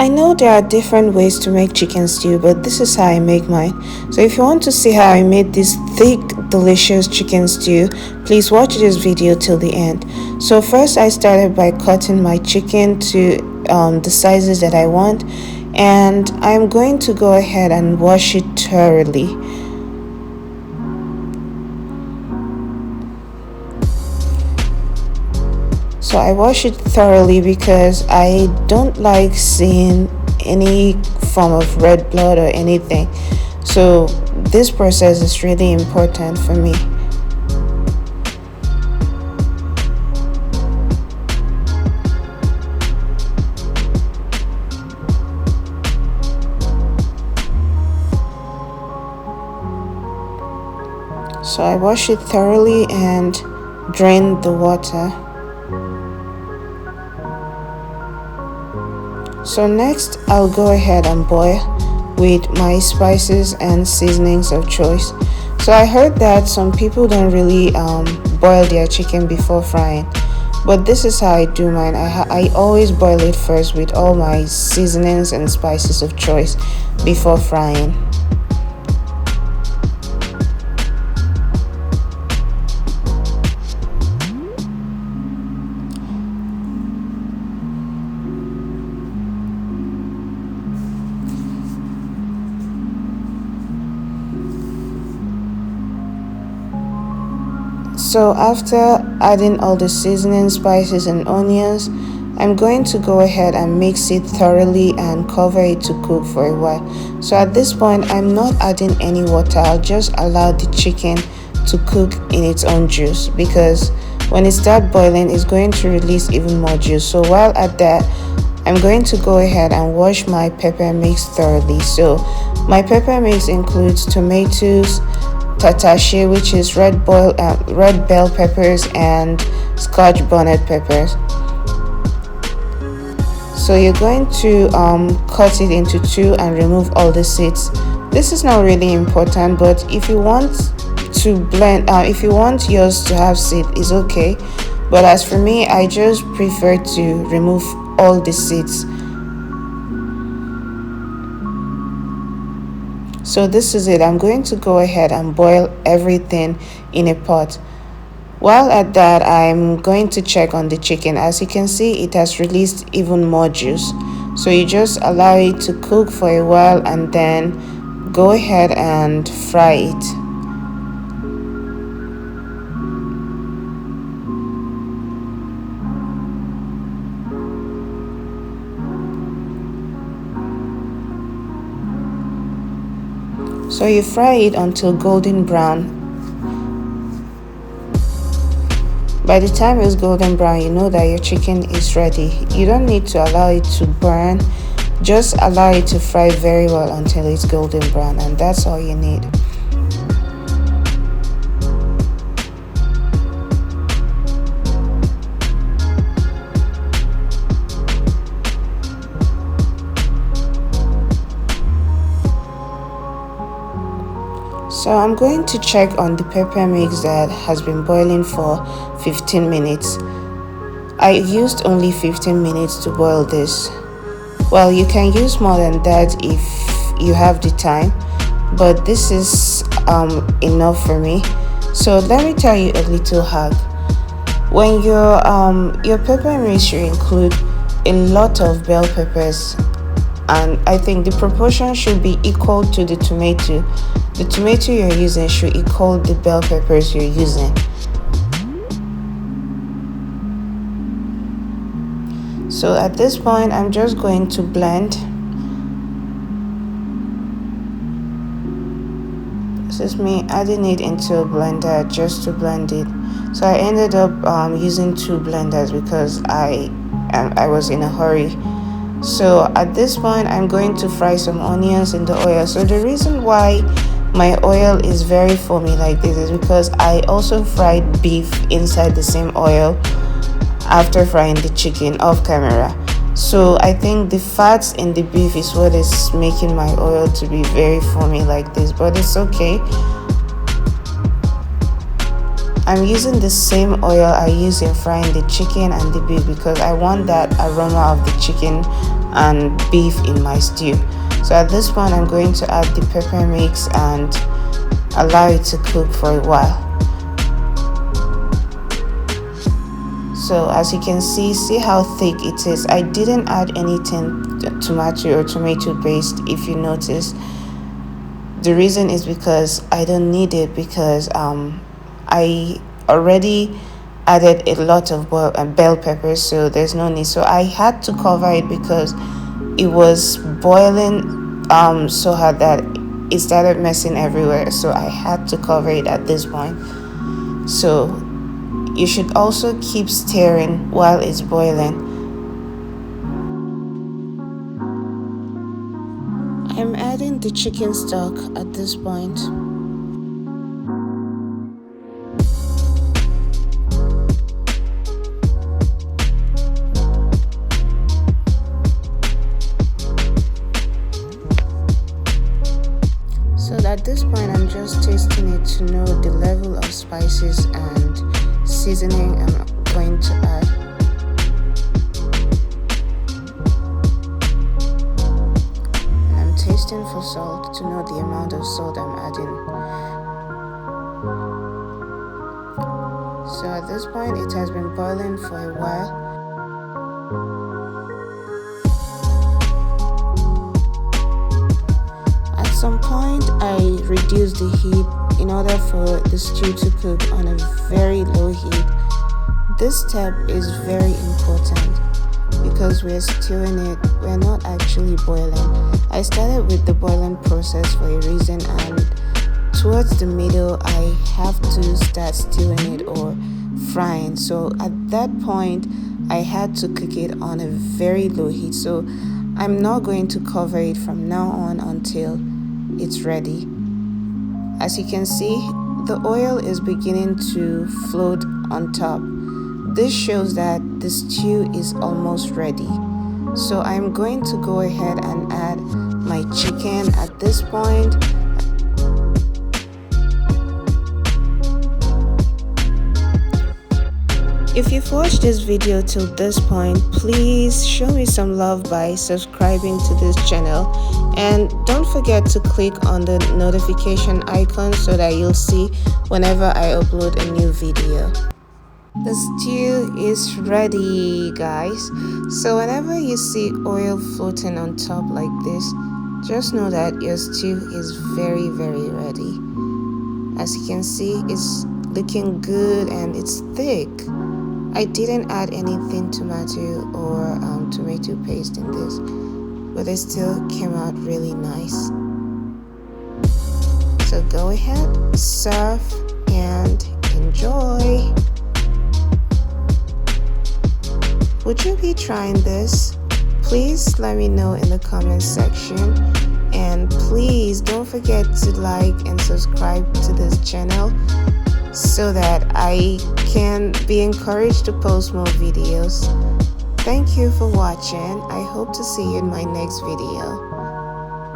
I know there are different ways to make chicken stew, but this is how I make mine. So if you want to see how I made this thick, delicious chicken stew, please watch this video till the end. So first I started by cutting my chicken to the sizes that I want, and I'm going to go ahead and wash it thoroughly. So I wash it thoroughly because I don't like seeing any form of red blood or anything. So this process is really important for me. So I wash it thoroughly and drain the water. So next I'll go ahead and boil with my spices and seasonings of choice. So I heard that some people don't really boil their chicken before frying, but this is how I do mine. I always boil it first with all my seasonings and spices of choice before frying. So after adding all the seasoning, spices and onions, I'm going to go ahead and mix it thoroughly and cover it to cook for a while. So at this point I'm not adding any water. I'll just allow the chicken to cook in its own juice, because when it starts boiling it's going to release even more juice. So while at that, I'm going to go ahead and wash my pepper mix thoroughly. So my pepper mix includes tomatoes, tatashe, which is red bell peppers, and scotch bonnet peppers. So you're going to cut it into two and remove all the seeds. This is not really important, but if you want to blend, if you want yours to have seed, is okay. But as for me, I just prefer to remove all the seeds. So this is it. I'm going to go ahead and boil everything in a pot. While at that, I'm going to check on the chicken. As you can see, it has released even more juice. So you just allow it to cook for a while and then go ahead and fry it. So you fry it until golden brown. By the time it's golden brown, you know that your chicken is ready. You don't need to allow it to burn. Just allow it to fry very well until it's golden brown, and that's all you need. So I'm going to check on the pepper mix that has been boiling for 15 minutes. I used only 15 minutes to boil this. Well, you can use more than that if you have the time, but this is enough for me. So let me tell you a little hack. When your pepper mix should include a lot of bell peppers, and I think the proportion should be equal to the tomato. The tomato you're using should equal the bell peppers you're using. So at this point, I'm just going to blend. This is me adding it into a blender just to blend it. So I ended up using two blenders because I was in a hurry. So at this point, I'm going to fry some onions in the oil. So the reason why my oil is very foamy like this is because I also fried beef inside the same oil after frying the chicken off camera. So I think the fats in the beef is what is making my oil to be very foamy like this, but it's okay. I'm using the same oil I use in frying the chicken and the beef because I want that aroma of the chicken and beef in my stew. So at this point I'm going to add the pepper mix and allow it to cook for a while. So as you can see how thick it is. I didn't add anything, tomato or tomato paste, if you notice. The reason is because I don't need it, because I already added a lot of bell peppers, so there's no need. So I had to cover it because it was boiling so hard that it started messing everywhere, so I had to cover it at this point. So you should also keep stirring while it's boiling. I'm adding the chicken stock at this point. So at this point I'm just tasting it to know the level of spices and seasoning I'm going to add. And I'm tasting for salt to know the amount of salt I'm adding. So at this point it has been boiling for a while. At some point I reduced the heat in order for the stew to cook on a very low heat. This step is very important because we're stewing it, we're not actually boiling. I started with the boiling process for a reason, and towards the middle I have to start stewing it or frying. So at that point I had to cook it on a very low heat. So I'm not going to cover it from now on until it's ready. As you can see, the oil is beginning to float on top. This shows that the stew is almost ready. So I'm going to go ahead and add my chicken at this point. If you've watched this video till this point, please show me some love by subscribing to this channel, and don't forget to click on the notification icon so that you'll see whenever I upload a new video. The stew is ready, guys. So whenever you see oil floating on top like this, just know that your stew is very ready. As you can see, it's looking good and it's thick. I didn't add anything tomato or tomato paste in this, but it still came out really nice. So go ahead, serve and enjoy. Would you be trying this? Please let me know in the comment section, and please don't forget to like and subscribe to this channel so that I can be encouraged to post more videos. Thank you for watching. I hope to see you in my next video.